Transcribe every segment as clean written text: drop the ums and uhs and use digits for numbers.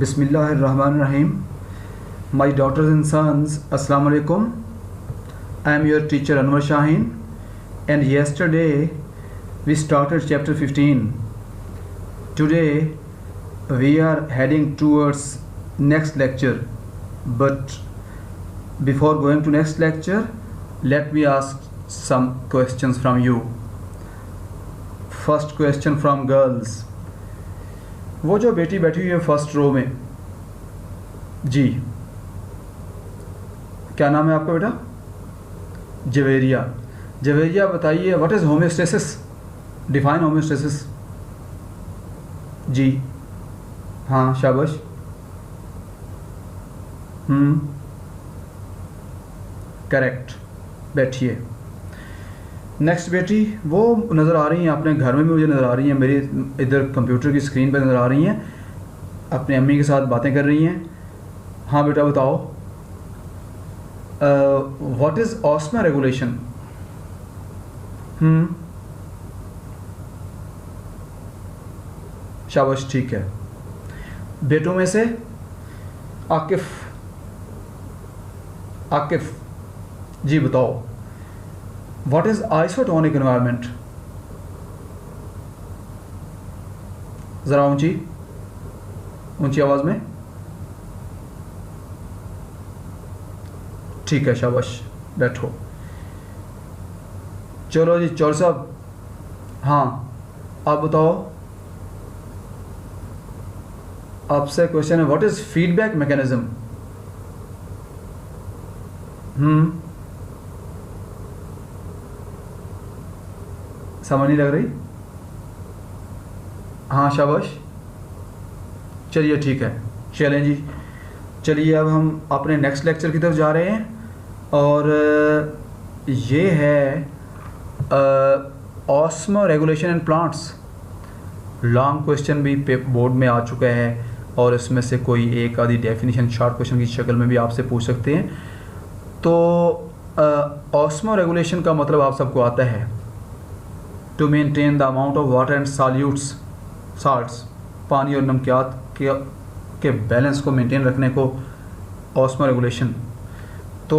Bismillahirrahmanirrahim. My daughters and sons, Assalamu alaikum. I am your teacher Anwar Shaheen, and yesterday we started chapter 15. Today we are heading towards next lecture, but before going to next lecture, let me ask some questions from you. First question from girls. वो जो बेटी बैठी हुई है first row में, जी क्या नाम है आपका बेटा? जवेरिया। जवेरिया बताइए what is homeostasis, define homeostasis. जी हाँ शाबाश। करेक्ट, बैठिए। नेक्स्ट बेटी, वो नज़र आ रही हैं अपने घर में भी, मुझे नज़र आ रही हैं, मेरी इधर कंप्यूटर की स्क्रीन पे नज़र आ रही हैं, अपने अम्मी के साथ बातें कर रही हैं। हाँ बेटा बताओ, व्हाट इज़ ऑस्मा रेगुलेशन? शाबाश, ठीक है। बेटों में से आकिफ जी बताओ, व्हाट इज आइसोटोनिक एनवायरनमेंट? ज़रा ऊंची आवाज़ में। ठीक है, शाबाश, बैठो। चलो जी चौर साहब, हाँ आप बताओ, आपसे क्वेश्चन है व्हाट इज फीडबैक मैकेनिज्म? समझ नहीं लग रही? हाँ शाबाश, चलिए ठीक है, चलें जी। चलिए अब हम अपने नेक्स्ट लेक्चर की तरफ जा रहे हैं, और ये है osmo regulation in plants. Long question भी बोर्ड में आ चुका है, और इसमें से कोई एक आधी डेफिनेशन शॉर्ट क्वेश्चन की शक्ल में भी आपसे पूछ सकते हैं। तो ऑस्मो रेगुलेशन का मतलब आप सबको आता है, to maintain the amount of water and salts, पानी और नमकियात के बैलेंस को मेंटेन रखने को ऑस्मो रेगुलेशन। तो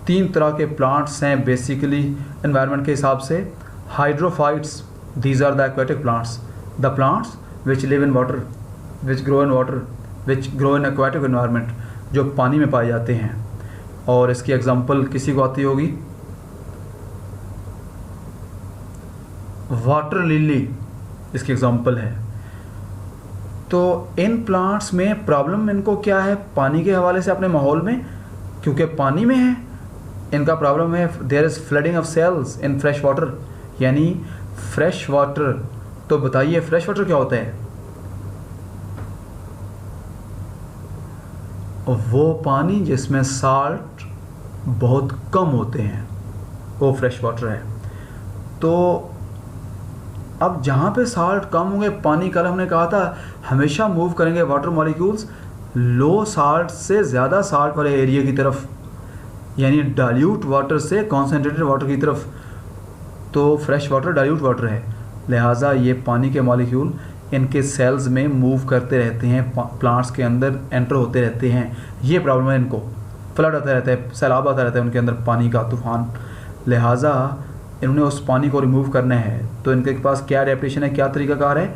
3 तरह के प्लांट्स हैं बेसिकली एनवायरनमेंट के हिसाब से। Hydrophytes, these are the aquatic plants, the plants which live in water, which grow in aquatic environment, जो पानी में पाए जाते हैं। और इसकी एग्जांपल किसी को आती होगी, वाटर लिली इसकी एग्जांपल है। तो इन प्लांट्स में प्रॉब्लम इनको क्या है पानी के हवाले से, अपने माहौल में, क्योंकि पानी में है, इनका प्रॉब्लम है there is flooding of cells in fresh water, यानी फ्रेश वाटर। तो बताइए फ्रेश वाटर क्या होता है? वो पानी जिसमें साल्ट बहुत कम होते हैं, वो फ्रेश वाटर है। तो अब जहाँ पे साल्ट कम होंगे, पानी, कल हमने कहा था हमेशा मूव करेंगे वाटर मॉलिक्यूल्स लो साल्ट से ज़्यादा साल्ट वाले एरिया की तरफ, यानी डाइल्यूट वाटर से कॉन्सेंट्रेटेड वाटर की तरफ। तो फ्रेश वाटर डाइल्यूट वाटर है, लिहाजा ये पानी के मॉलिक्यूल इनके सेल्स में मूव करते रहते हैं, प्लांट्स के अंदर एंटर होते रहते हैं। ये प्रॉब्लम है इनको, फ्लड आता रहता है, सैलाब आता रहता है उनके अंदर, पानी का तूफान। लिहाजा इन्होंने उस पानी को रिमूव करना है, तो इनके पास क्या एडेप्टेशन है, क्या तरीकाकार है?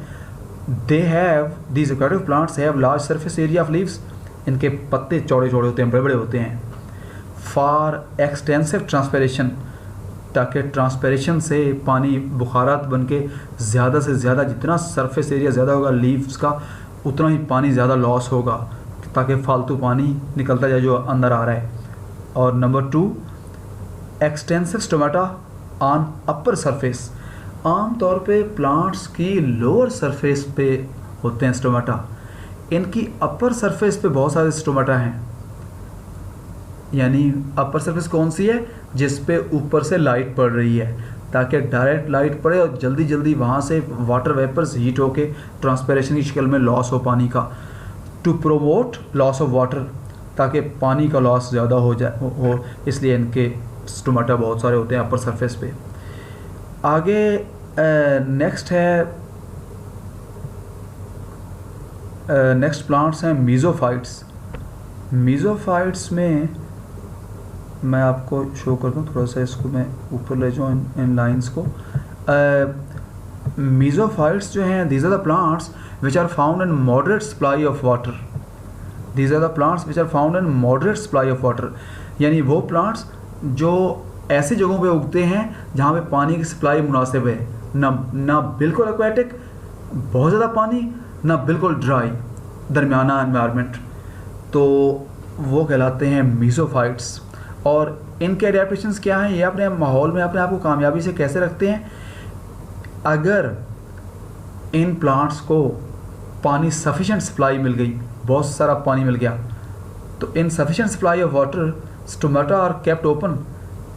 They have, these aquatic plants have large surface area of leaves, इनके पत्ते चौड़े चौड़े होते हैं, बड़े बड़े होते हैं। फॉर एक्सटेंसिव ट्रांसपेरेशन, ताकि ट्रांसपेरेशन से पानी बुखारात बन के ज़्यादा से ज़्यादा, जितना सरफेस एरिया ज़्यादा होगा लीव्स का, उतना ही पानी ज़्यादा लॉस होगा, ताकि फालतू पानी निकलता जाए जो अंदर आ रहा है। और number 2, extensive stomata on upper surface, आम तौर पे प्लांट्स की लोअर सरफेस पे होते हैं स्टोमेटा, इनकी अपर सरफेस पे बहुत सारे स्टोमेटा हैं। यानी अपर सरफेस कौन सी है? जिस पे ऊपर से लाइट पड़ रही है, ताकि डायरेक्ट लाइट पड़े और जल्दी जल्दी वहाँ से वाटर वेपर्स हीट होके ट्रांसपेरेशन की शक्ल में लॉस हो पानी का, to promote loss of water, ताकि पानी का लॉस ज़्यादा हो जाए, इसलिए इनके स्टोमेटा बहुत सारे होते हैं अपर सरफेस पे। आगे नेक्स्ट है नेक्स्ट प्लांट्स हैं मीज़ोफाइट्स। मीज़ोफाइट्स में मैं आपको शो करता हूँ, थोड़ा सा इसको मैं ऊपर ले जाऊँ इन लाइंस को। मीज़ोफाइट्स जो हैं, these are the plants which are found in moderate supply of water. These are the plants which are found in moderate supply of water, यानी वो प्लांट्स जो ऐसी जगहों पे उगते हैं जहाँ पे पानी की सप्लाई मुनासिब है, ना बिल्कुल एक्वेटिक बहुत ज़्यादा पानी, ना बिल्कुल ड्राई दरमियाना एनवायरनमेंट, तो वो कहलाते हैं मीज़ोफाइट्स। और इनके एडेप्टेशंस क्या हैं, ये अपने माहौल में अपने आप को कामयाबी से कैसे रखते हैं। अगर इन प्लांट्स को पानी सफिशेंट सप्लाई मिल गई, बहुत सारा पानी मिल गया, तो in sufficient supply of water stomata are kept open,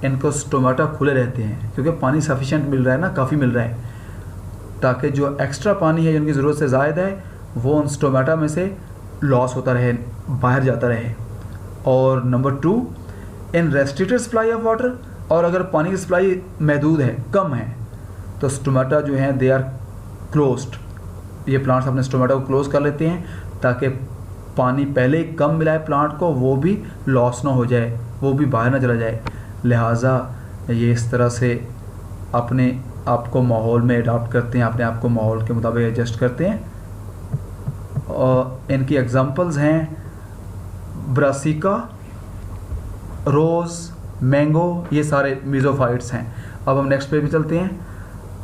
इनको स्टोमेटा खुले रहते हैं क्योंकि पानी सफिशेंट मिल रहा है ना, काफ़ी मिल रहा है, ताकि जो एक्स्ट्रा पानी है जिनकी ज़रूरत से ज़ायद है वो उन स्टोमेटा में से लॉस होता रहे, बाहर जाता रहे। और number 2, in restricted supply of water, और अगर पानी की सप्लाई महदूद है, कम है, तो स्टोमेटा जो हैं दे आर क्लोज्ड। ये प्लांट्स अपने स्टोमेटा को क्लोज कर लेते हैं ताकि पानी पहले ही कम मिला है प्लांट को, वो भी लॉस ना हो जाए, वो भी बाहर ना चला जाए। लिहाजा ये इस तरह से अपने आप को माहौल में अडॉप्ट करते हैं, अपने आप को माहौल के मुताबिक एडजस्ट करते हैं। और इनकी एग्जांपल्स हैं ब्रासिका, रोज़, मैंगो, ये सारे मीज़ोफाइट्स हैं। अब हम नेक्स्ट पेज पे चलते हैं।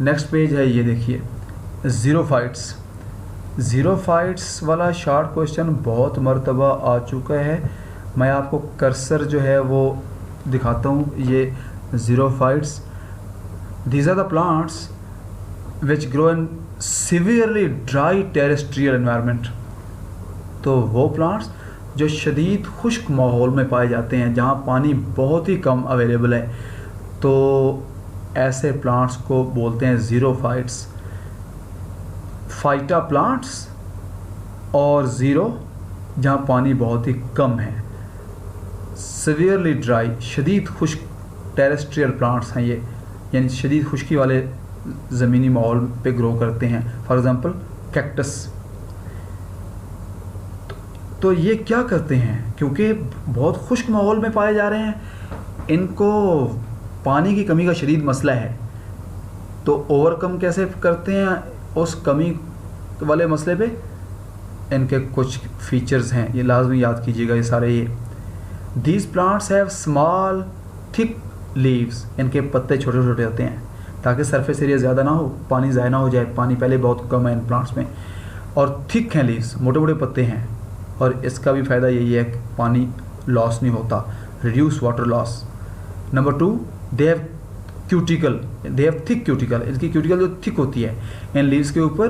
नेक्स्ट पेज है, ये देखिए, ज़ीरोफाइट्स। ज़ीरोफाइट्स वाला शार्ट क्वेश्चन बहुत मरतबा आ चुका है, मैं आपको कर्सर जो है वो दिखाता हूँ। ये xerophytes, these are the plants which grow in severely dry terrestrial environment. तो वो प्लांट्स जो शदीद खुश्क माहौल में पाए जाते हैं जहाँ पानी बहुत ही कम अवेलेबल है, तो ऐसे प्लांट्स को बोलते हैं ज़ीरोफाइट्स। फाइटा प्लांट्स और ज़ीरो जहाँ पानी बहुत ही कम है। सीवियरली ड्राई, शदीद खुश्क टेरेस्ट्रियल प्लांट्स हैं ये, यानी शदीद खुश्की वाले ज़मीनी माहौल पे ग्रो करते हैं। For example cactus. तो ये क्या करते हैं, क्योंकि बहुत खुश्क माहौल में पाए जा रहे हैं, इनको पानी की कमी का शदीद मसला है, तो ओवरकम कैसे करते हैं उस कमी वाले मसले पे, इनके कुछ फीचर्स हैं, ये लाजमी याद कीजिएगा ये सारे। ये these plants have small thick leaves, इनके पत्ते छोटे छोटे होते हैं ताकि सरफेस एरिया ज़्यादा ना हो, पानी ज़ाया ना हो जाए, पानी पहले बहुत कम है इन प्लांट्स में। और थिक हैं लीव्स, मोटे मोटे पत्ते हैं, और इसका भी फ़ायदा यही है कि पानी लॉस नहीं होता, reduce water loss. Number 2, they have cuticle, they have thick cuticle, इनकी क्यूटिकल जो थिक होती है, इन लीव्स के ऊपर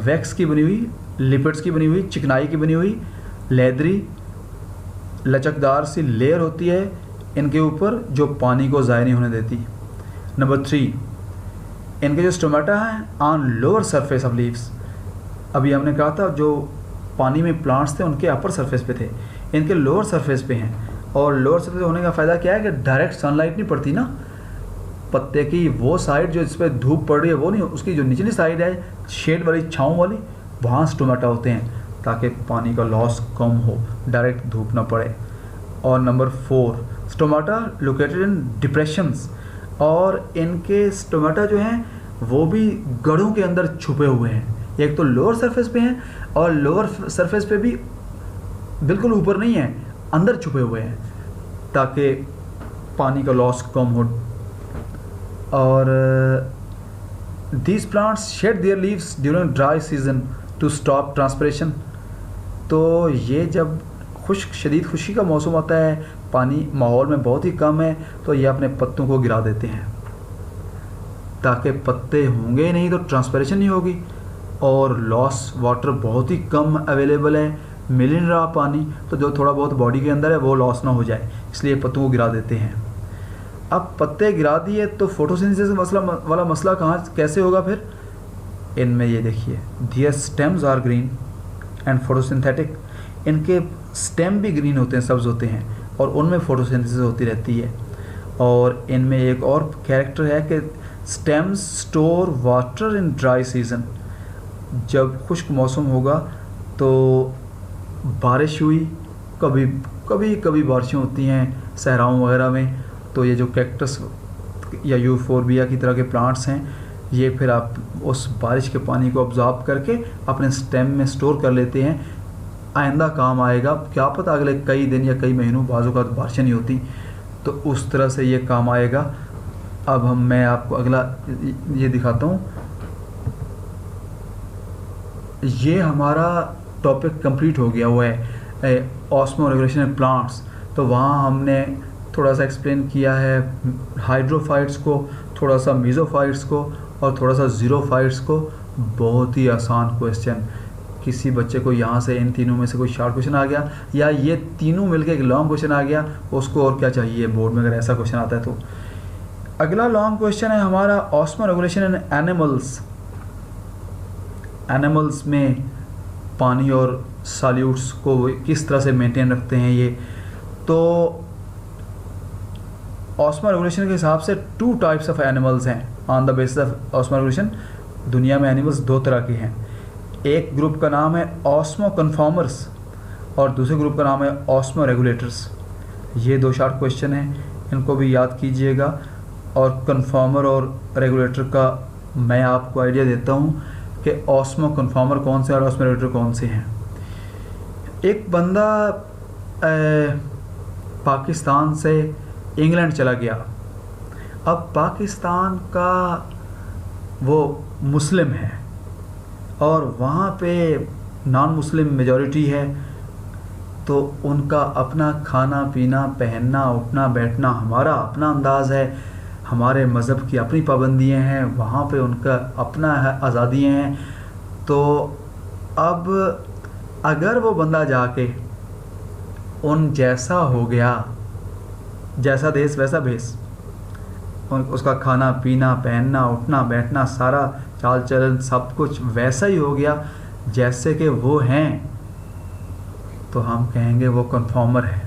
वैक्स की बनी हुई, लिपिड्स की बनी हुई, चिकनाई की बनी हुई, लेदरी लचकदार सी लेयर होती है इनके ऊपर जो पानी को ज़ाया नहीं होने देती। नंबर 3, इनके जो स्टोमेटा हैं on lower surface of leaves, अभी हमने कहा था जो पानी में प्लांट्स थे उनके अपर सरफेस पे थे, इनके लोअर सरफेस पे हैं। और लोअर सरफेस होने का फ़ायदा क्या है कि डायरेक्ट सनलाइट नहीं पड़ती ना, पत्ते की वो साइड जो इस पर धूप पड़ रही है वो नहीं, उसकी जो निचली साइड है शेड वाली, छाँव वाली, वहाँ स्टोमेटा होते हैं ताकि पानी का लॉस कम हो, डायरेक्ट धूप ना पड़े। और number 4, stomata located in depressions, और इनके स्टोमेटा जो हैं वो भी गढ़ों के अंदर छुपे हुए हैं, एक तो लोअर सरफेस पे हैं और लोअर सरफेस पे भी बिल्कुल ऊपर नहीं है, अंदर छुपे हुए हैं ताकि पानी का लॉस कम हो। और these plants shade there leaves during dry season two stop transpiration. तो ये जब शदीद खुशी का मौसम आता है, पानी माहौल में बहुत ही कम है, तो ये अपने पत्तों को गिरा देते हैं ताकि पत्ते होंगे नहीं तो ट्रांसपिरेशन नहीं होगी, और लॉस वाटर बहुत ही कम अवेलेबल है, मिल नहीं रहा पानी, तो जो थोड़ा बहुत बॉडी के अंदर है वो लॉस ना हो जाए, इसलिए पत्तों को गिरा देते हैं। अब पत्ते गिरा दिए तो फोटोसिंथेसिस वाला मसला कैसे होगा फिर? इनमें ये देखिए, their stems are green and photosynthetic, इनके स्टेम भी ग्रीन होते हैं, सब्ज़ होते हैं, और उनमें फोटोसिंथेसिस होती रहती है। और इनमें एक और कैरेक्टर है कि stems store water in dry season, जब खुश्क मौसम होगा तो बारिश हुई, कभी कभी कभी बारिशें होती हैं सहराओं वगैरह में, तो ये जो कैक्टस या यूफोरबिया की तरह के प्लांट्स हैं, ये फिर आप उस बारिश के पानी को ऑब्जॉर्ब करके अपने स्टेम में स्टोर कर लेते हैं, आइंदा काम आएगा। क्या पता अगले कई दिन या कई महीनों बाजू का बारिशें नहीं होती, तो उस तरह से ये काम आएगा। अब मैं आपको अगला ये दिखाता हूँ। ये हमारा टॉपिक कंप्लीट हो गया हुआ है ऑस्मो रेगुलेशन इन प्लांट्स। तो वहाँ हमने थोड़ा सा एक्सप्लेन किया है हाइड्रोफाइट्स को, थोड़ा सा मीज़ोफाइट्स को और थोड़ा सा ज़ीरोफाइट्स को। बहुत ही आसान क्वेश्चन, किसी बच्चे को यहाँ से इन तीनों में से कोई शॉर्ट क्वेश्चन आ गया या ये तीनों मिलकर एक लॉन्ग क्वेश्चन आ गया, उसको और क्या चाहिए बोर्ड में अगर ऐसा क्वेश्चन आता है तो। अगला लॉन्ग क्वेश्चन है हमारा osmo regulation in animals. Animals में पानी और सॉल्यूट्स को किस तरह से मेंटेन रखते हैं ये। तो ऑस्मो रेगुलेशन के हिसाब से 2 टाइप्स ऑफ एनिमल्स हैं on the basis of osmo regulation. दुनिया में एनिमल्स 2 तरह के हैं। एक ग्रुप का नाम है ऑस्मो कन्फॉर्मर्स और दूसरे ग्रुप का नाम है ऑस्मो रेगुलेटर्स। ये 2 शॉर्ट क्वेश्चन हैं, इनको भी याद कीजिएगा। और कन्फॉर्मर और रेगुलेटर का मैं आपको आइडिया देता हूँ कि ऑस्मो कन्फॉर्मर कौन से और ऑस्मो रेगुलेटर कौन से हैं। एक बंदा पाकिस्तान से इंग्लैंड चला गया। अब पाकिस्तान का वो मुस्लिम है और वहाँ पे नॉन मुस्लिम मेजॉरिटी है, तो उनका अपना खाना पीना, पहनना, उठना बैठना हमारा अपना अंदाज़ है, हमारे मज़हब की अपनी पाबंदियाँ हैं, वहाँ पे उनका अपना है, आज़ादियाँ हैं। तो अब अगर वो बंदा जाके उन जैसा हो गया, जैसा देश वैसा भेस, उसका खाना पीना, पहनना, उठना बैठना, सारा चाल चलन सब कुछ वैसा ही हो गया जैसे कि वो हैं, तो हम कहेंगे वो कन्फॉर्मर है,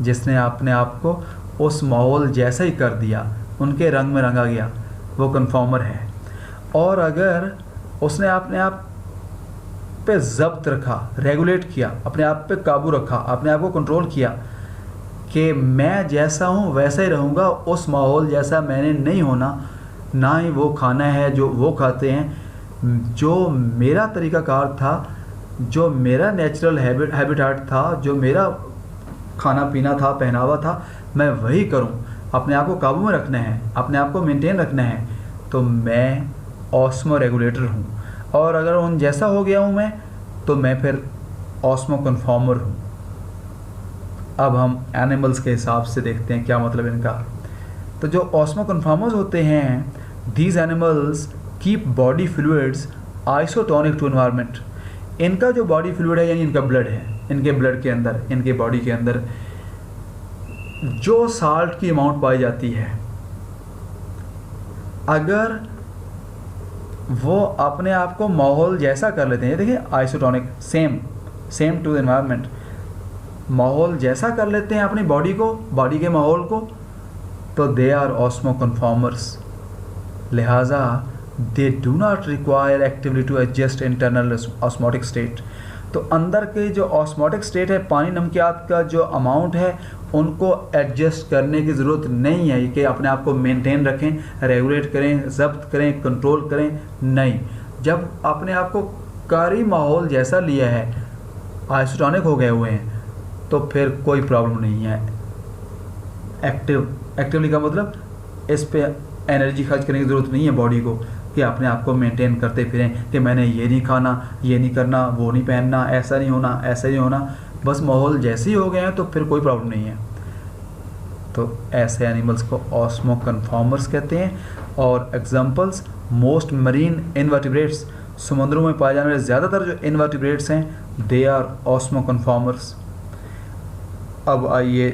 जिसने अपने आप को उस माहौल जैसा ही कर दिया, उनके रंग में रंगा गया, वो कन्फॉर्मर है। और अगर उसने अपने आप पे ज़ब्त रखा, रेगुलेट किया, अपने आप पे काबू रखा, अपने आप को कंट्रोल किया कि मैं जैसा हूँ वैसा ही रहूँगा, उस माहौल जैसा मैंने नहीं होना, ना ही वो खाना है जो वो खाते हैं, जो मेरा तरीक़ाकार था, जो मेरा नेचुरल हैबिटेट था, जो मेरा खाना पीना था, पहनावा था, मैं वही करूं। अपने आप को काबू में रखना है, अपने आप को मेंटेन रखना है, तो मैं ऑस्मो रेगुलेटर हूं। और अगर उन जैसा हो गया हूं मैं, तो मैं फिर ऑस्मो कन्फॉर्मर हूं। अब हम एनिमल्स के हिसाब से देखते हैं क्या मतलब इनका। तो जो ऑस्मो कन्फॉर्मर्स होते हैं, these animals keep body fluids isotonic to environment. इनका जो बॉडी फ्लूइड है, यानी इनका ब्लड है, इनके ब्लड के अंदर, इनके बॉडी के अंदर जो साल्ट की अमाउंट पाई जाती है, अगर वो अपने आप को माहौल जैसा कर लेते हैं, देखिए आइसोटोनिक, सेम टू एनवायरनमेंट, माहौल जैसा कर लेते हैं अपनी बॉडी को, बॉडी के माहौल को, तो दे आर ऑस्मो कन्फॉर्मर्स। लिहाजा they do not require actively to adjust internal osmotic state. तो अंदर के जो ऑस्मोटिक स्टेट है, पानी नमकियात का जो अमाउंट है, उनको एडजस्ट करने की ज़रूरत नहीं है कि अपने आप को मेंटेन रखें, रेगुलेट करें, ज़ब्त करें, कंट्रोल करें, नहीं। जब अपने आप को कारी माहौल जैसा लिया है, आइसोटोनिक हो गए हुए हैं, तो फिर कोई प्रॉब्लम नहीं है। एक्टिवली का मतलब इस पे एनर्जी खर्च करने की ज़रूरत नहीं है बॉडी को, कि अपने आप को मेंटेन करते फिरें कि मैंने ये नहीं खाना, ये नहीं करना, वो नहीं पहनना, ऐसा नहीं होना, ऐसा नहीं होना, बस माहौल जैसे ही हो गए हैं तो फिर कोई प्रॉब्लम नहीं है। तो ऐसे एनिमल्स को ऑस्मो कन्फॉर्मर्स कहते हैं। और एग्जांपल्स, मोस्ट मरीन इनवर्टिब्रेट्स, समुद्रों में पाए जाने वाले ज़्यादातर जो इनवर्टिब्रेट्स हैं, दे आर ऑस्मो कन्फॉर्मर्स। अब आइए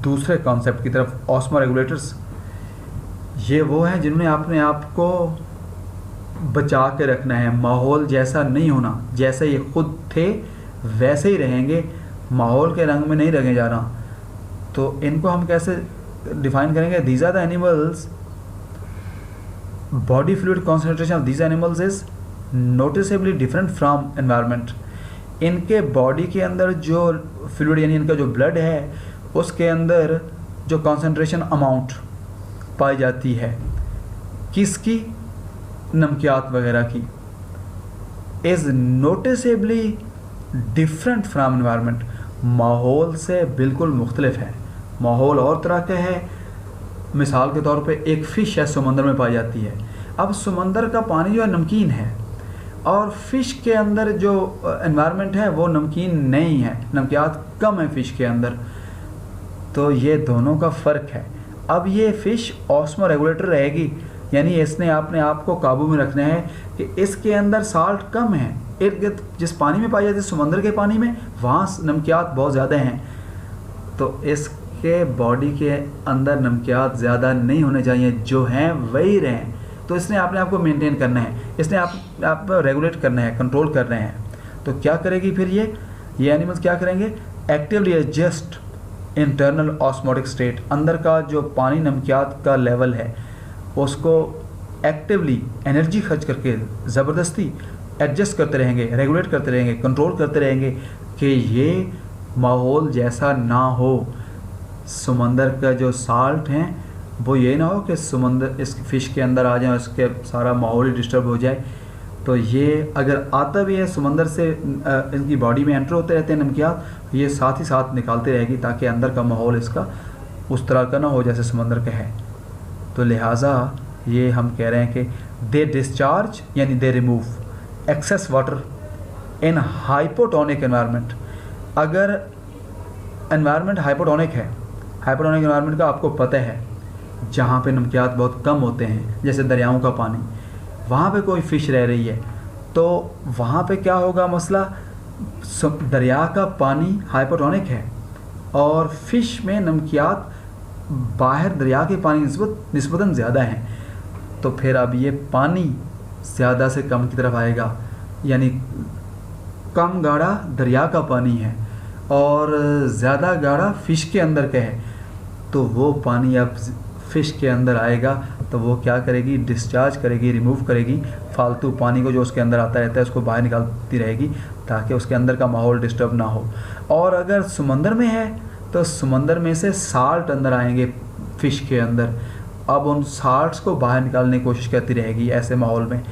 दूसरे कॉन्सेप्ट की तरफ, ऑस्मो रेगुलेटर्स। ये वो हैं जिन्होंने अपने आप को बचा के रखना है, माहौल जैसा नहीं होना, जैसे ये खुद थे वैसे ही रहेंगे, माहौल के रंग में नहीं रंगे जाना। तो इनको हम कैसे डिफाइन करेंगे? These are the animals, body fluid concentration of these animals is noticeably different from environment. इनके बॉडी के अंदर जो फ्लूइड यानी इनका जो ब्लड है उसके अंदर जो कॉन्सेंट्रेशन अमाउंट पाई जाती है किसकी, नमकियात वगैरह की, इज़ नोटिसेबली डिफरेंट फ्राम एनवायरनमेंट। माहौल से बिल्कुल मुख्तलिफ है, माहौल और तरह का है। मिसाल के तौर पे एक फ़िश है समंदर में पाई जाती है। अब समंदर का पानी जो है नमकीन है और फ़िश के अंदर जो एनवायरनमेंट है वो नमकीन नहीं है, नमकियात कम है फ़िश के अंदर। तो ये दोनों का फ़र्क है। अब ये फ़िश ऑस्मो रेगुलेटर रहेगी, यानी इसने अपने आप को काबू में रखना है कि इसके अंदर साल्ट कम है। इर्द गिर्द जिस पानी में पाई जाती है समंदर के पानी में, वहाँ नमकियात बहुत ज़्यादा हैं, तो इसके बॉडी के अंदर नमकियात ज़्यादा नहीं होने चाहिए, जो हैं वही रहें। तो इसने अपने आप को मेंटेन करना है, इसने आप रेगुलेट करना है, कंट्रोल करना है। तो क्या करेगी फिर ये एनिमल्स क्या करेंगे, actively adjust internal osmotic state. अंदर का जो पानी नमकियात का लेवल है उसको एक्टिवली एनर्जी खर्च करके ज़बरदस्ती एडजस्ट करते रहेंगे, रेगुलेट करते रहेंगे, कंट्रोल करते रहेंगे कि ये माहौल जैसा ना हो। समंदर का जो साल्ट हैं वो ये ना हो कि समंदर इस फ़िश के अंदर आ जाए, उसके सारा माहौल ही डिस्टर्ब हो जाए। तो ये अगर आता भी है समंदर से इनकी बॉडी में एंटर होते रहते हैं नमकियात, ये साथ ही साथ निकालती रहेगी ताकि अंदर का माहौल इसका उस तरह का ना हो जैसे समंदर का है। तो लिहाजा ये हम कह रहे हैं कि दे डिस्चार्ज यानी they remove excess water in hypotonic environment. अगर एनवायरनमेंट हाइपोटोनिक है, हाइपोटोनिक एनवायरनमेंट का आपको पता है जहाँ पे नमकियात बहुत कम होते हैं, जैसे दरियाओं का पानी, वहाँ पे कोई फ़िश रह रही है तो वहाँ पे क्या होगा मसला, दरिया का पानी हाइपोटोनिक है और फ़िश में नमकियात बाहर दरिया के पानी निस्बतन ज़्यादा हैं। तो फिर अब ये पानी ज़्यादा से कम की तरफ आएगा, यानी कम गाढ़ा दरिया का पानी है और ज़्यादा गाढ़ा फ़िश के अंदर का है। तो वो पानी अब फ़िश के अंदर आएगा तो वो क्या करेगी, डिस्चार्ज करेगी, रिमूव करेगी फालतू पानी को जो उसके अंदर आता रहता है, उसको बाहर निकालती रहेगी ताकि उसके अंदर का माहौल डिस्टर्ब ना हो। और अगर समंदर में है तो समंदर में से साल्ट अंदर आएंगे फ़िश के अंदर, अब उन साल्ट्स को बाहर निकालने की कोशिश करती रहेगी ऐसे माहौल में।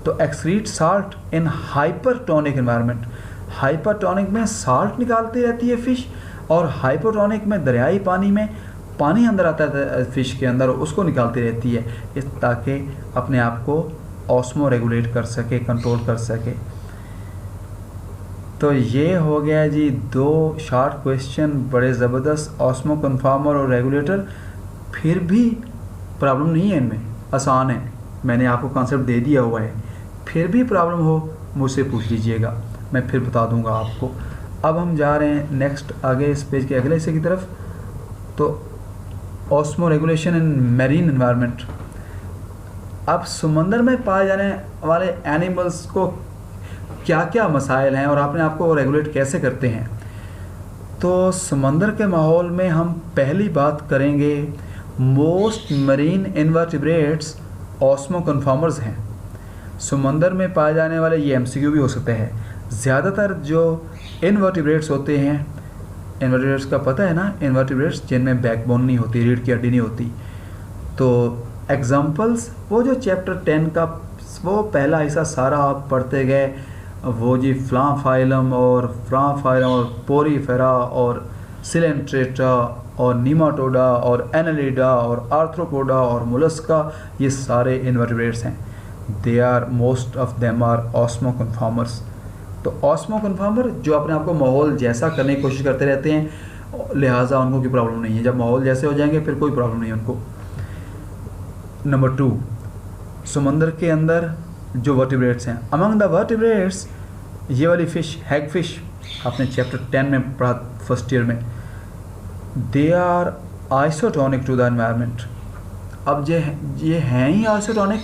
तो एक्सक्रीट साल्ट इन हाइपरटोनिक एनवायरनमेंट, हाइपरटोनिक में साल्ट निकालती रहती है फ़िश और हाइपोटोनिक में दरियाई पानी में पानी अंदर आता है फ़िश के अंदर, उसको निकालती रहती है इस ताकि अपने आप को ऑस्मो रेगुलेट कर सके, कंट्रोल कर सके। तो ये हो गया जी 2 शॉर्ट क्वेश्चन, बड़े ज़बरदस्त, ऑस्मो कन्फॉर्मर और रेगुलेटर। फिर भी प्रॉब्लम नहीं है इनमें, आसान है, मैंने आपको कॉन्सेप्ट दे दिया हुआ है। फिर भी प्रॉब्लम हो मुझसे पूछ लीजिएगा, मैं फिर बता दूंगा आपको। अब हम जा रहे हैं नेक्स्ट आगे इस पेज के अगले हिस्से की तरफ। तो osmo regulation in marine environment. अब समंदर में पाए जाने वाले एनिमल्स को क्या क्या मसाइल हैं और अपने आप को रेगुलेट कैसे करते हैं। तो समंदर के माहौल में हम पहली बात करेंगे, most marine invertebrates osmo conformers हैं। समंदर में पाए जाने वाले, ये एमसीक्यू भी हो सकते हैं, ज़्यादातर जो इनवर्टिब्रेट्स होते हैं, इनवर्टिब्रेट्स का पता है ना, इनवर्टिब्रेट्स जिनमें बैकबोन नहीं होती, रीढ़ की हड्डी नहीं होती। तो एग्जांपल्स वो जो चैप्टर 10 का वो पहला हिस्सा सारा आप पढ़ते गए, वो जी फ्लाफाइलम और पोरीफेरा और सिलेंट्रेटा और नीमाटोडा और एनालिडा और आर्थ्रोपोडा और मोलस्का, ये सारे इनवर्टिब्रेट्स हैं। They are most of them are osmoconformers. तो ऑस्मो कन्फॉर्मर जो अपने आप को माहौल जैसा करने की कोशिश करते रहते हैं, लिहाजा उनको कोई प्रॉब्लम नहीं है। जब माहौल जैसे हो जाएंगे फिर कोई प्रॉब्लम नहीं है उनको। नंबर 2, समंदर के अंदर जो वर्टिब्रेट्स हैं, अमंग द वर्टिब्रेट्स, ये वाली फ़िश, हैग फिश, आपने चैप्टर 10 में पढ़ा फर्स्ट ईयर में, they are isotonic to the environment. अब ये हैं ही आइसोटोनिक,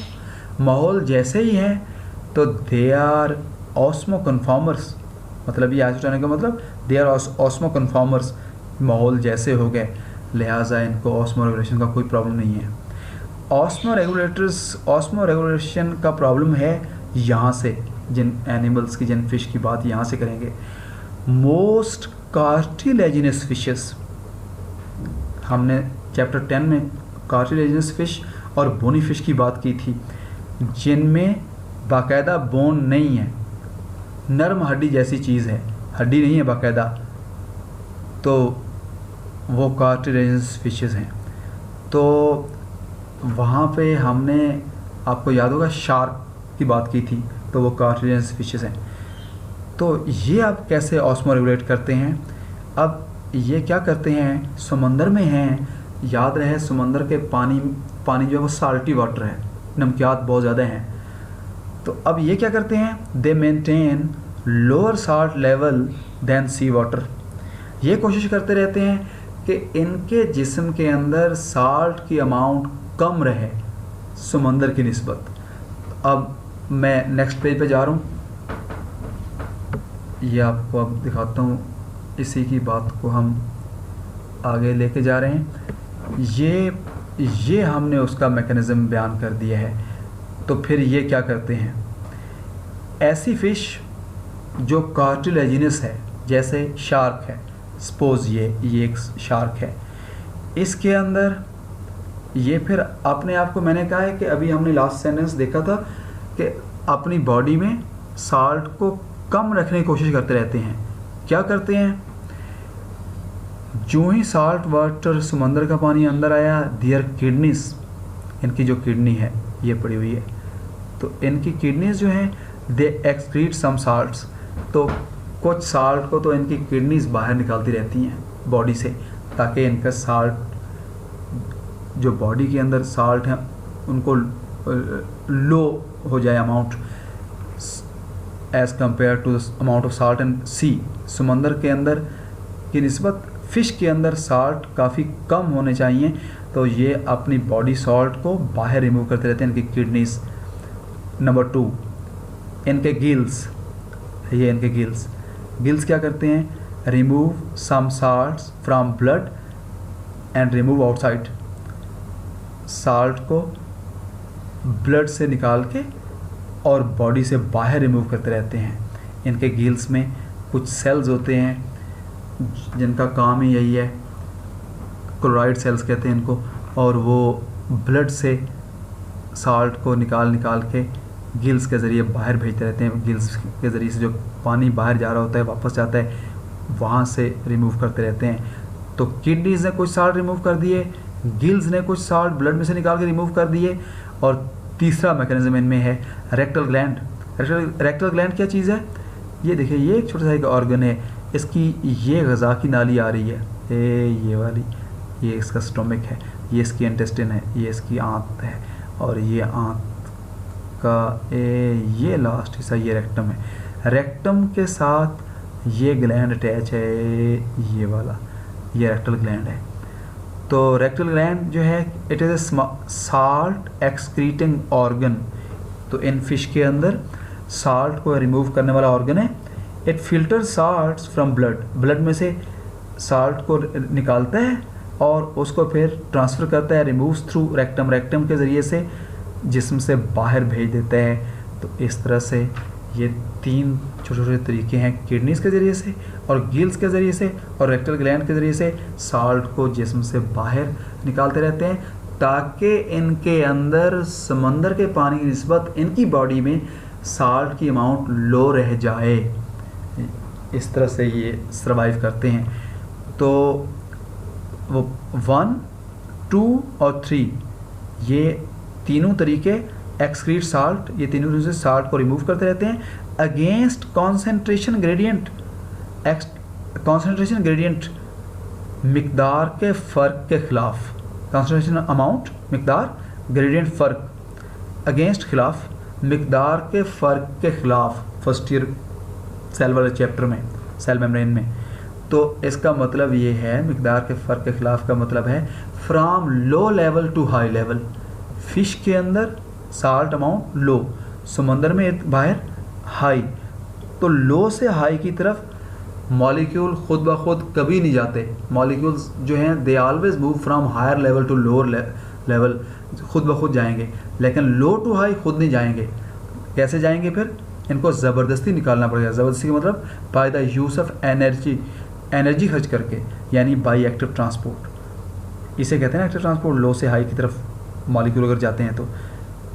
माहौल जैसे ही हैं, तो दे आर ऑस्मो कन्फॉर्मर्स। मतलब ये आइसोटोनिक का मतलब दे आर ऑस्मो कन्फॉर्मर्स, माहौल जैसे हो गए, लिहाजा इनको ऑस्मो रेगुलेशन का कोई प्रॉब्लम नहीं है। ऑस्मो रेगुलेशन का प्रॉब्लम है यहाँ से जिन एनिमल्स की, जिन फिश की बात यहाँ से करेंगे, मोस्ट कार्टिलेजिनस फिशेस, हमने चैप्टर 10 में कार्टिलेजिनस फिश और बोनी फिश की बात की थी, जिनमें बाकायदा बोन नहीं है, नरम हड्डी जैसी चीज़ है, हड्डी नहीं है बाकायदा, तो वो कार्टिलेजिनस फिशेस हैं। तो वहाँ पे हमने, आपको याद होगा, शार्क की बात की थी, तो वो कार्टिलेजिनस फिशेस हैं। तो ये आप कैसे ऑस्मो रेगुलेट करते हैं? अब ये क्या करते हैं, समंदर में हैं, याद रहे समंदर के पानी जो है वो साल्टी वाटर है, नमकियात बहुत ज़्यादा हैं। तो अब ये क्या करते हैं, they maintain lower salt level than sea water. ये कोशिश करते रहते हैं कि इनके जिस्म के अंदर साल्ट की अमाउंट कम रहे समंदर की निस्बत। अब मैं नेक्स्ट पेज पे जा रहा हूँ, ये आपको अब दिखाता हूँ, इसी की बात को हम आगे लेके जा रहे हैं। ये हमने उसका मैकेनिज़्म बयान कर दिया है। तो फिर ये क्या करते हैं, ऐसी फ़िश जो कार्टिलेजिनस है, जैसे शार्क है, सपोज़ ये एक शार्क है, इसके अंदर ये फिर अपने आप को, मैंने कहा है कि अभी हमने लास्ट सेंटेंस देखा था कि अपनी बॉडी में साल्ट को कम रखने की कोशिश करते रहते हैं। क्या करते हैं, जो ही साल्ट वाटर समंदर का पानी अंदर आया, दियर किडनीज, इनकी जो किडनी है ये पड़ी हुई है, तो इनकी किडनीज जो हैं दे एक्सक्रीट सम साल्ट्स, तो कुछ साल्ट को तो इनकी किडनीज बाहर निकालती रहती हैं बॉडी से, ताकि इनका साल्ट, जो बॉडी के अंदर साल्ट हैं उनको लो हो जाए amount as compare to the amount of salt in sea. समंदर के अंदर की निस्बत फ़िश के अंदर साल्ट काफ़ी कम होने चाहिए, तो ये अपनी बॉडी सॉल्ट को बाहर रिमूव करते रहते हैं, इनकी किडनीज। नंबर 2, इनके गिल्स, ये इनके गिल्स क्या करते हैं, remove some salts from blood and remove outside, salt को ब्लड से निकाल के और बॉडी से बाहर रिमूव करते रहते हैं। इनके गिल्स में कुछ सेल्स होते हैं जिनका काम ही यही है, क्लोराइड सेल्स कहते हैं इनको, और वो ब्लड से साल्ट को निकाल के गिल्स के ज़रिए बाहर भेजते रहते हैं। गिल्स के ज़रिए से जो पानी बाहर जा रहा होता है वापस जाता है, वहाँ से रिमूव करते रहते हैं। तो किडनीज ने कुछ साल्ट रिमूव कर दिए, गिल्स ने कुछ साल्ट ब्लड में से निकाल के रिमूव कर दिए, और तीसरा मैकेनिज्म इनमें है रेक्टल ग्लैंड। रेक्टल ग्लैंड क्या चीज़ है, ये देखिए, ये एक छोटा सा एक ऑर्गन है, इसकी ये गज़ा की नाली आ रही है, ये वाली, ये इसका स्टोमिक है, ये इसकी इंटेस्टिन है, ये इसकी आंत है, और ये आंत का ये लास्ट हिस्सा ये रेक्टम है। रेक्टम के साथ ये ग्लैंड अटैच है, ये वाला, ये रेक्टल ग्लैंड है। तो रेक्टल ग्लैंड जो है, it is a salt excreting organ. तो इन फिश के अंदर साल्ट को रिमूव करने वाला ऑर्गन है। It filter salts from blood में से साल्ट को निकालता है और उसको फिर ट्रांसफ़र करता है, रिमूव्स थ्रू रेक्टम के ज़रिए से जिस्म से बाहर भेज देता है। तो इस तरह से ये 3 छोटे तरीके हैं, किडनीज़ के ज़रिए से और गिल्स के ज़रिए से और रेक्टल ग्लैंड के ज़रिए से साल्ट को जिस्म से बाहर निकालते रहते हैं, ताकि इनके अंदर समंदर के पानी की निस्बत इनकी बॉडी में साल्ट की अमाउंट लो रह जाए। इस तरह से ये सर्वाइव करते हैं। तो वो 1, 2 और 3 ये तीनों तरीके एक्सक्रीट साल्ट, ये तीनों तरीके से साल्ट को रिमूव करते रहते हैं against concentration gradient. Concentration gradient मिकदार के फ़र्क के ख़िलाफ़, कॉन्सेंट्रेशन अमाउंट मिकदार, ग्रेडियंट फ़र्क, अगेंस्ट खिलाफ, मिकदार के फ़र्क के ख़िलाफ़, फर्स्ट ईयर सेल वाले चैप्टर में, सेल मेम्ब्रेन में। तो इसका मतलब ये है, मिकदार के फ़र्क के ख़िलाफ़ का मतलब है from low level to high level. Fish के अंदर साल्ट अमाउंट लो, समंदर में बाहर हाई। तो लो से हाई की तरफ मॉलिक्यूल खुद ब खुद कभी नहीं जाते। मॉलिक्यूल्स जो हैं they always move from higher level to lower level, खुद ब खुद जाएंगे, लेकिन लो टू हाई खुद नहीं जाएंगे। कैसे जाएंगे फिर? इनको ज़बरदस्ती निकालना पड़ेगा। ज़बरदस्ती का मतलब by the use of energy खर्च करके, यानी बाई एक्टिव ट्रांसपोर्ट। इसे कहते हैं ना एक्टिव ट्रांसपोर्ट, लो से हाई की तरफ मॉलिक्यूल अगर जाते हैं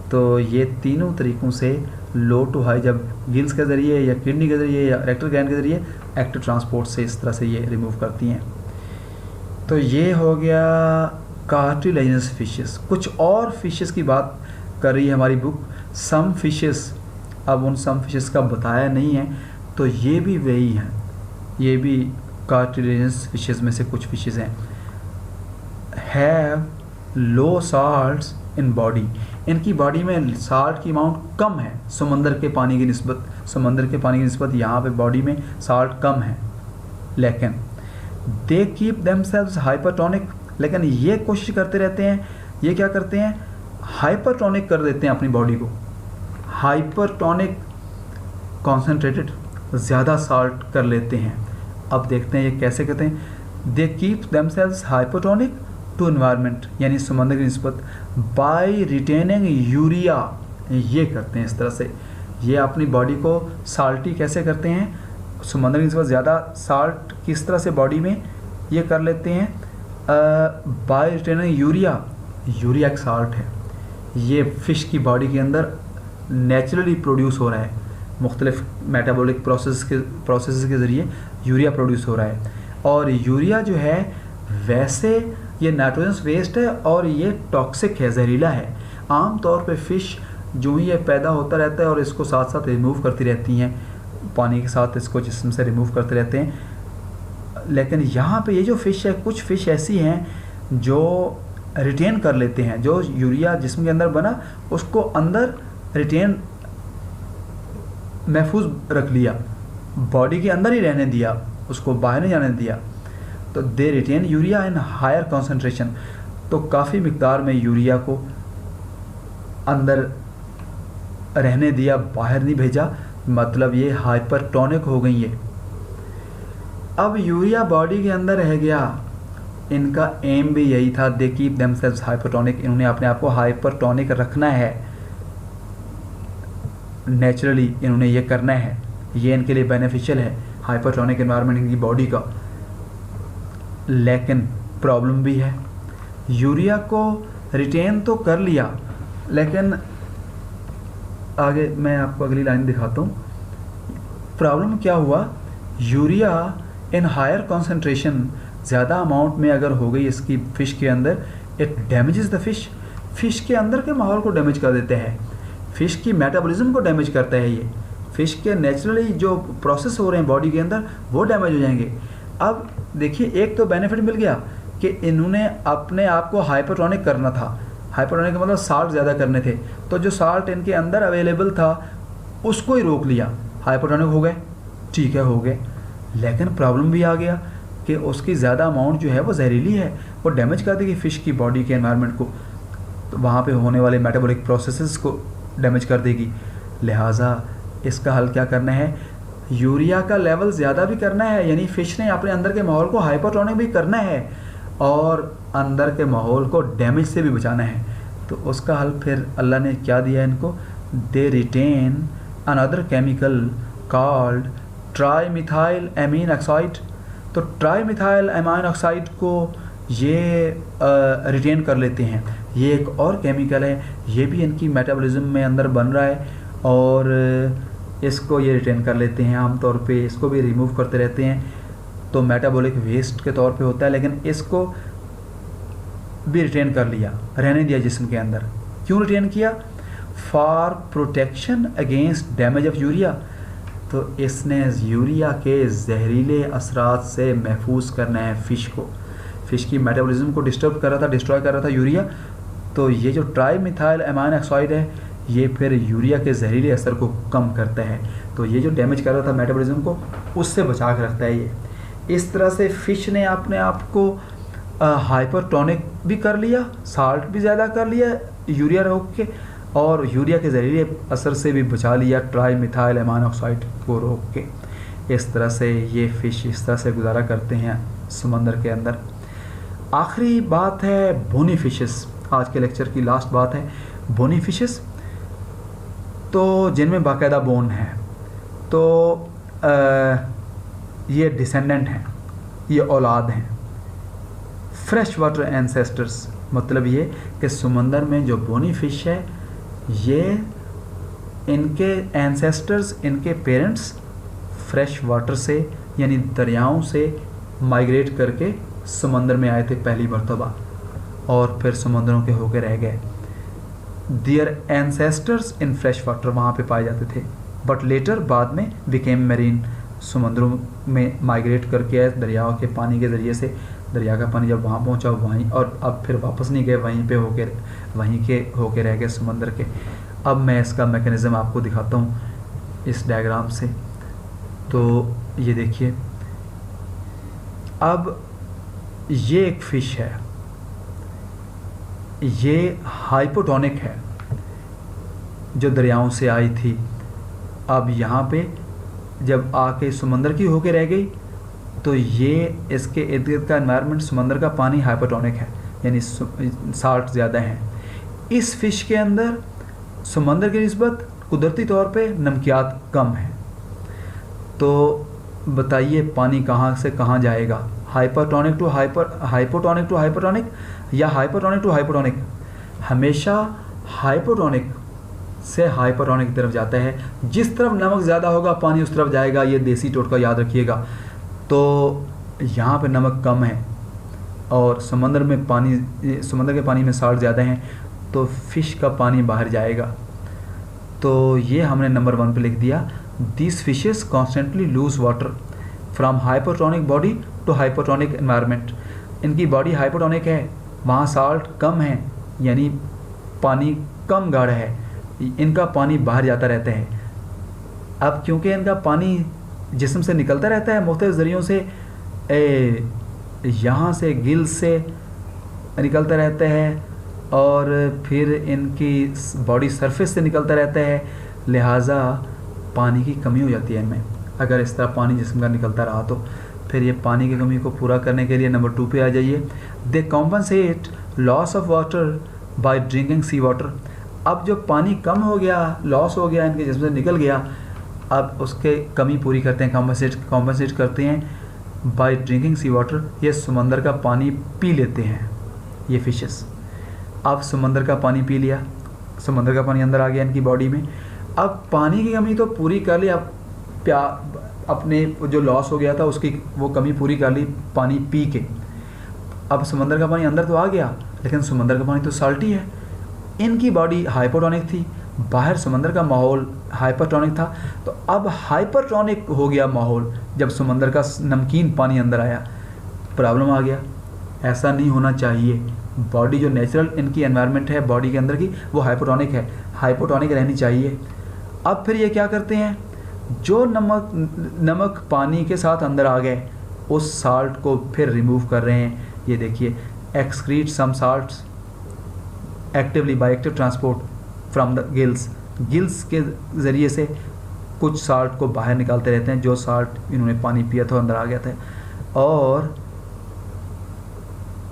तो ये तीनों तरीक़ों से लो टू हाई, जब गिल्स के ज़रिए या किडनी के ज़रिए या रेक्टल ग्लैंड के ज़रिए एक्टिव ट्रांसपोर्ट से इस तरह से ये रिमूव करती हैं। तो ये हो गया कार्टिलेजिनस फिशेस। कुछ और फिशेस की बात कर रही है हमारी बुक, सम फिशेस। अब उन सम फिशेस का बताया नहीं है, तो ये भी वही हैं, ये भी कार्टिलेजिनस फिशेस में से कुछ फिशेस हैं। Have low salts in body, इनकी बॉडी में साल्ट की अमाउंट कम है समंदर के पानी की निस्बत यहाँ पे बॉडी में साल्ट कम है। लेकिन दे कीप देमसेल्व्स हाइपरटोनिक, लेकिन ये कोशिश करते रहते हैं, ये क्या करते हैं, हाइपरटोनिक कर देते हैं अपनी बॉडी को। हाइपरटोनिक कॉन्सेंट्रेटेड, ज़्यादा साल्ट कर लेते हैं। अब देखते हैं ये कैसे कहते हैं। They keep themselves hypertonic to environment, यानी समंदर की निस्बत, बाय रिटेनिंग यूरिया, ये करते हैं इस तरह से। ये अपनी बॉडी को साल्टी कैसे करते हैं, समंदर की निस्बत ज़्यादा साल्ट किस तरह से बॉडी में ये कर लेते हैं, बाय रिटेनिंग यूरिया। यूरिया एक साल्ट है, ये फ़िश की बॉडी के अंदर नेचुरली प्रोड्यूस हो रहा है, मुख्तलिफ मेटाबॉलिक प्रोसेस के ज़रिए यूरिया प्रोड्यूस हो रहा है। और यूरिया जो है वैसे ये नाइट्रोजनस वेस्ट है और ये टॉक्सिक है, जहरीला है। आम तौर पे फ़िश जो ही ये पैदा होता रहता है और इसको साथ साथ रिमूव करती रहती हैं, पानी के साथ इसको जिस्म से रिमूव करते रहते हैं। लेकिन यहाँ पे ये जो फ़िश है, कुछ फ़िश ऐसी हैं जो रिटेन कर लेते हैं, जो यूरिया जिस्म के अंदर बना उसको अंदर रिटेन महफूज रख लिया, बॉडी के अंदर ही रहने दिया, उसको बाहर नहीं जाने दिया। तो they retain urea in higher concentration, तो काफ़ी मिकदार में यूरिया को अंदर रहने दिया, बाहर नहीं भेजा, मतलब ये हाइपरटोनिक हो गई है। अब यूरिया बॉडी के अंदर रह गया, इनका एम भी यही था, दे कीप देमसेल्व्स हाइपरटोनिक, इन्होंने अपने आप को हाइपरटोनिक रखना है, नेचुरली इन्होंने ये करना है, ये इनके लिए बेनिफिशियल है, हाइपरटोनिक एनवायरनमेंट इनकी बॉडी का। लेकिन प्रॉब्लम भी है, यूरिया को रिटेन तो कर लिया, लेकिन आगे मैं आपको अगली लाइन दिखाता हूँ। प्रॉब्लम क्या हुआ, यूरिया इन हायर कॉन्सेंट्रेशन, ज़्यादा अमाउंट में अगर हो गई इसकी फ़िश के अंदर, it damages the fish, fish के अंदर के माहौल को डैमेज कर देते हैं, फ़िश की मेटाबॉलिज्म को डैमेज करता है ये, फ़िश के नेचुरली जो प्रोसेस हो रहे हैं बॉडी के अंदर वो डैमेज हो जाएंगे। अब देखिए, एक तो बेनिफिट मिल गया कि इन्होंने अपने आप को हाइपरटोनिक करना था, हाइपरटोनिक का मतलब साल्ट ज़्यादा करने थे, तो जो साल्ट इनके अंदर अवेलेबल था उसको ही रोक लिया, हाइपरटोनिक हो गए, ठीक है हो गए। लेकिन प्रॉब्लम भी आ गया कि उसकी ज़्यादा अमाउंट जो है वो जहरीली है, वो डैमेज कर देगी फ़िश की बॉडी के एनवायरनमेंट को, तो वहाँ पे होने वाले मेटाबॉलिक प्रोसेसेस को डैमेज कर देगी। लिहाजा इसका हल क्या करना है, यूरिया का लेवल ज़्यादा भी करना है, यानी फ़िश ने अपने अंदर के माहौल को हाइपरटोनिक भी करना है और अंदर के माहौल को डैमेज से भी बचाना है। तो उसका हल फिर अल्लाह ने क्या दिया इनको, they retain another chemical called trimethylamine oxide. तो ट्राईमिथाइल एमीन ऑक्साइड को ये रिटेन कर लेते हैं, ये एक और केमिकल है, ये भी इनकी मेटाबॉलिज्म में अंदर बन रहा है और इसको ये रिटेन कर लेते हैं। आमतौर पे इसको भी रिमूव करते रहते हैं, तो मेटाबॉलिक वेस्ट के तौर पे होता है, लेकिन इसको भी रिटेन कर लिया, रहने दिया जिस्म के अंदर। क्यों रिटेन किया, for protection against damage of urea, तो इसने यूरिया के जहरीले असरात से महफूज करना है फ़िश को, फ़िश की मेटाबॉलिज्म को डिस्टर्ब कर रहा था, डिस्ट्रॉय कर रहा था यूरिया। तो ये जो ट्राईमिथाइल एमाइन ऑक्साइड है ये फिर यूरिया के जहरीले असर को कम करता है, तो ये जो डैमेज कर रहा था मेटाबॉलिज्म को उससे बचा के रखता है ये। इस तरह से फ़िश ने अपने आप को हाइपरटोनिक भी कर लिया, साल्ट भी ज़्यादा कर लिया यूरिया रोक के, और यूरिया के जहरीले असर से भी बचा लिया ट्राईमिथाइल एमाइन ऑक्साइड को रोक के। इस तरह से ये फ़िश इस तरह से गुजारा करते हैं समंदर के अंदर। आखिरी बात है बोनी फिशेस, आज के लेक्चर की लास्ट बात है बोनी फिशेस। तो जिनमें बाकायदा बोन है, तो ये डिसेंडेंट हैं, ये औलाद हैं। फ्रेश वाटर एंसेस्टर्स मतलब ये कि समंदर में जो बोनी फिश है, ये इनके एंसेस्टर्स, इनके पेरेंट्स फ्रेश वाटर से यानी दरियाओं से माइग्रेट करके समंदर में आए थे पहली मरतबा, और फिर समंदरों के होकर रह गए। दियर एंसेस्टर्स इन फ्रेश वाटर वहाँ पे पाए जाते थे, बट लेटर बाद में बिकेम मेरीन, समंदरों में माइग्रेट करके आए दरियाओं के पानी के ज़रिए से। दरिया का पानी जब वहाँ पहुँचा वहीं, और अब फिर वापस नहीं गए, वहीं के होके रह गए समंदर के। अब मैं इसका मैकेनिज़्म आपको दिखाता हूँ इस डायग्राम से। तो ये देखिए, अब ये एक फ़िश है, ये हाइपोटोनिक है जो दरियाओं से आई थी। अब यहाँ पे जब आके समंदर की होके रह गई, तो ये इसके इर्द गिर्द का एनवायरनमेंट, समंदर का पानी हाइपोटोनिक है, यानी साल्ट ज़्यादा है। इस फ़िश के अंदर समंदर की निस्बत कुदरती तौर पे नमकियात कम है। तो बताइए पानी कहाँ से कहाँ जाएगा? हाइपोटोनिक टू हाइपोटोनिक या हाइपोटोनिक टू हाइपोटोनिक? हमेशा हाइपोटोनिक से हाइपोटोनिक की तरफ जाता है। जिस तरफ नमक ज़्यादा होगा पानी उस तरफ जाएगा, ये देसी टोटका याद रखिएगा। तो यहाँ पे नमक कम है और समंदर के पानी में साल्ट ज़्यादा है, तो फ़िश का पानी बाहर जाएगा। तो ये हमने नंबर 1 पे लिख दिया, this fishes constantly lose water from hypotonic body to hypotonic environment. इनकी बॉडी हाइपोटोनिक है, वहाँ साल्ट कम है, यानी पानी कम गाढ़ा है, इनका पानी बाहर जाता रहता है। अब क्योंकि इनका पानी जिस्म से निकलता रहता है मुख्तलिफ ज़रियों से, यहाँ से गिल से निकलता रहता है और फिर इनकी बॉडी सरफेस से निकलता रहता है, लिहाजा पानी की कमी हो जाती है इनमें। अगर इस तरह पानी जिस्म का निकलता रहा तो फिर ये पानी की कमी को पूरा करने के लिए नंबर 2 पे आ जाइए, they compensate loss of water by drinking sea water. अब जो पानी कम हो गया, लॉस हो गया, इनके जिस्म से निकल गया, अब उसके कमी पूरी करते हैं, कॉम्पनसेट करते हैं बाय ड्रिंकिंग सी वाटर। ये समंदर का पानी पी लेते हैं ये फिशेस। अब समंदर का पानी पी लिया, समंदर का पानी अंदर आ गया इनकी बॉडी में। अब पानी की कमी तो पूरी कर ली, अब अपने जो लॉस हो गया था उसकी वो कमी पूरी कर ली पानी पी के। अब समंदर का पानी अंदर तो आ गया, लेकिन समंदर का पानी तो साल्टी है। इनकी बॉडी हाइपोटोनिक थी, बाहर समंदर का माहौल हाइपरटोनिक था, तो अब हाइपरटोनिक हो गया माहौल जब समंदर का नमकीन पानी अंदर आया, प्रॉब्लम आ गया। ऐसा नहीं होना चाहिए। बॉडी जो नेचुरल इनकी एनवायरनमेंट है बॉडी के अंदर की, वो हाइपोटोनिक है, हाइपोटोनिक रहनी चाहिए। अब फिर ये क्या करते हैं, जो नमक पानी के साथ अंदर आ गए, उस साल्ट को फिर रिमूव कर रहे हैं। ये देखिए, excrete some salts actively by active transport from the gills के ज़रिए से कुछ साल्ट को बाहर निकालते रहते हैं, जो साल्ट इन्होंने पानी पिया था अंदर आ गया था। और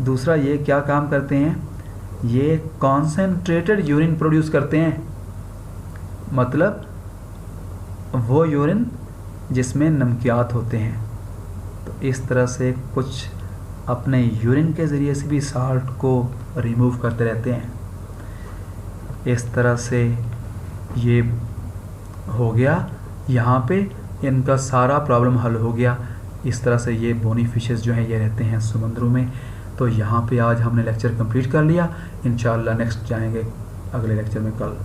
दूसरा ये क्या काम करते हैं, ये कॉन्सेंट्रेटेड यूरिन प्रोड्यूस करते हैं, मतलब वो यूरिन जिसमें नमकियात होते हैं। तो इस तरह से कुछ अपने यूरिन के ज़रिए से भी साल्ट को रिमूव करते रहते हैं। इस तरह से ये हो गया, यहाँ पे इनका सारा प्रॉब्लम हल हो गया। इस तरह से ये बोनी फिशेस जो हैं ये रहते हैं समुद्रों में। तो यहाँ पे आज हमने लेक्चर कंप्लीट कर लिया। इंशाअल्लाह नेक्स्ट जाएंगे अगले लेक्चर में कल।